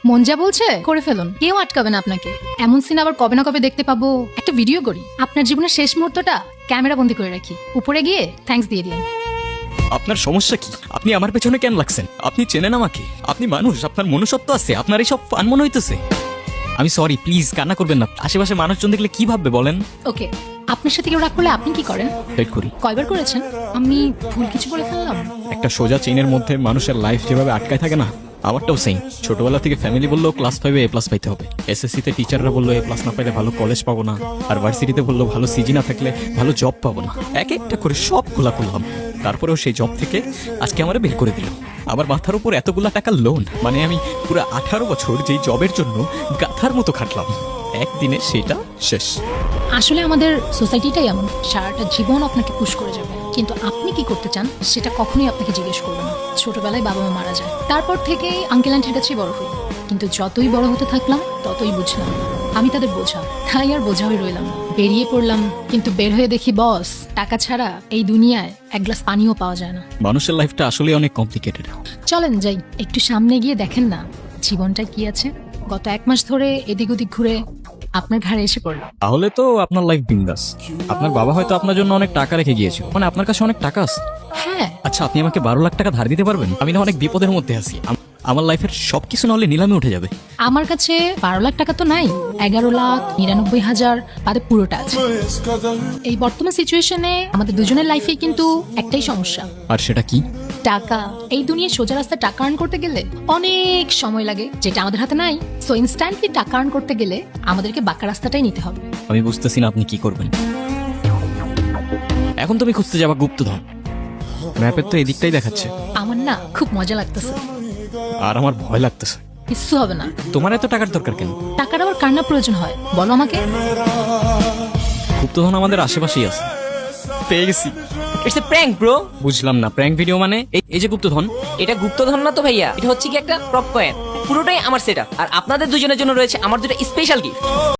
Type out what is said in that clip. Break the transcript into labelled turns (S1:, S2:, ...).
S1: মন যা বলছে করে ফেলুন, কেউ আটকাবে না আপনাকে। এমন সিন আবার কবে না কবে দেখতে পাবো। একটা ভিডিও করি, আপনার জীবনের শেষ মুহূর্তটা ক্যামেরা বন্দি করে রাখি, উপরে গিয়ে থ্যাঙ্কস দিয়ে দিন।
S2: আপনার সমস্যা কি? আপনি আমার পেছনে কেন লাগছেন? আপনি চেনেন আমাকে? আপনি মানুষ, আপনার মনুষ্যত্ব আছে, আপনার এইসব ফান মনে হইতেছে। আমি সরি, প্লিজ কান্না করবেন না। আশেপাশে মানুষজন দেখলে কি ভাববে বলেন?
S1: ওকে, আপনার সাথে কেউ রাগ করলে আপনি কি করেন?
S2: ওয়েট করি।
S1: কয়বার করেছেন? আমি ভুল কিছু বলে ফেললাম?
S2: একটা সোজা চেইনের মধ্যে মানুষের লাইফ যেভাবে আটকায় থাকে না, আমারটাও সেম। ছোটবেলা থেকে ফ্যামিলি বললো ক্লাস 5-এ A+ পাইতে হবে, এসএসসিতে টিচাররা বললো A+ না পাইলে ভালো কলেজ পাবো না, আর ভার্সিটিতে বললো ভালো সিজি না থাকলে ভালো জব পাবো না। এক একটা করে সব খোলা করলাম, তারপরেও সেই জব থেকে আজকে আমারে বের করে দিল। আমার মাথার উপর এতগুলা টাকা লোন, মানে আমি পুরো 18 বছর যেই জবের জন্য গাধার মতো খাটলাম, একদিনে সেটা শেষ।
S1: আসলে আমাদের সোসাইটিটাই এমন, সারাটা জীবন আপনাকে পুশ করে যাবে, কিন্তু আপনি কি করতে চান সেটা কখনোই আপনাকে জিজ্ঞেস করবে না। ছোটবেলায় বাবা মা মারা যায়, তারপর থেকেই আঙ্কেল আন্টির কাছেই বড় হই, কিন্তু যতই বড় হতে থাকলাম ততই বুঝলাম আমি তাদের বোঝা, তাই আর বোঝা হয়ে রইলাম না। বেরিয়ে পড়লাম, কিন্তু বের হয়ে দেখি বস, টাকা ছাড়া এই দুনিয়ায় এক গ্লাস পানিও পাওয়া যায় না।
S2: মানুষের লাইফটা আসলে অনেক কমপ্লিকেটেড।
S1: চলেন যাই, একটু সামনে গিয়ে দেখেন না জীবনটা কি আছে। গত 1 মাস ধরে এদিক ওদিক ঘুরে আপনার ঘাড়ে এসে পড়লাম।
S2: তাহলে তো আপনার লাইফ বিন্দাস। আপনার বাবা হয়তো আপনার জন্য অনেক টাকা রেখে গিয়েছিল, মানে আপনার কাছে অনেক টাকা আছে।
S1: হ্যাঁ,
S2: আচ্ছা, আপনি আমাকে 12 লাখ টাকা ধার দিতে পারবেন? আমি না অনেক বিপদের মধ্যে আছি, আমার লাইফের সবকিছু নাহলে নিলামে উঠে যাবে।
S1: আমার কাছে 12 লাখ টাকা তো নাই, 11,99,000 বাদে পুরোটা আছে। এই বর্তমান সিচুয়েশনে আমাদের দুজনের লাইফে কিন্তু একটাই সমস্যা।
S2: আর সেটা কি?
S1: টাকা। এই দুনিয়ায় সোজা রাস্তায় টাকা আর্ন করতে গেলে অনেক সময় লাগে, যেটা আমাদের হাতে নাই। সো ইনস্ট্যান্টলি টাকা আর্ন করতে গেলে আমাদেরকে বাঁকা রাস্তাটাই নিতে হবে।
S2: আমি বুঝতেছি না আপনি কি করবেন। এখন তুমি খুঁজতে যাবা গুপ্তধন, ম্যাপের তো এদিকটাই দেখাচ্ছে।
S1: আমার না খুব মজা লাগতেছে।
S2: আর আমার ভয় লাগতেছে।
S1: কিচ্ছু হবে না।
S2: তোমার এত টাকার দরকার কেন?
S1: টাকার আবার কার না প্রয়োজন হয় বলো আমাকে?
S2: গুপ্তধন আমাদের আশেপাশেই আছে। পেয়ে গেছি।
S3: It's a prank bro.
S2: বুঝলাম না, প্র্যাঙ্ক ভিডিও মানে? এই যে গুপ্তধন,
S3: এটা গুপ্তধন না তো ভাইয়া, এটা হচ্ছে কি একটা প্রপ কয়েন। পুরোটাই আমার সেটআপ, আর আপনাদের দুজনের জন্য রয়েছে আমার দুটো স্পেশাল গিফট।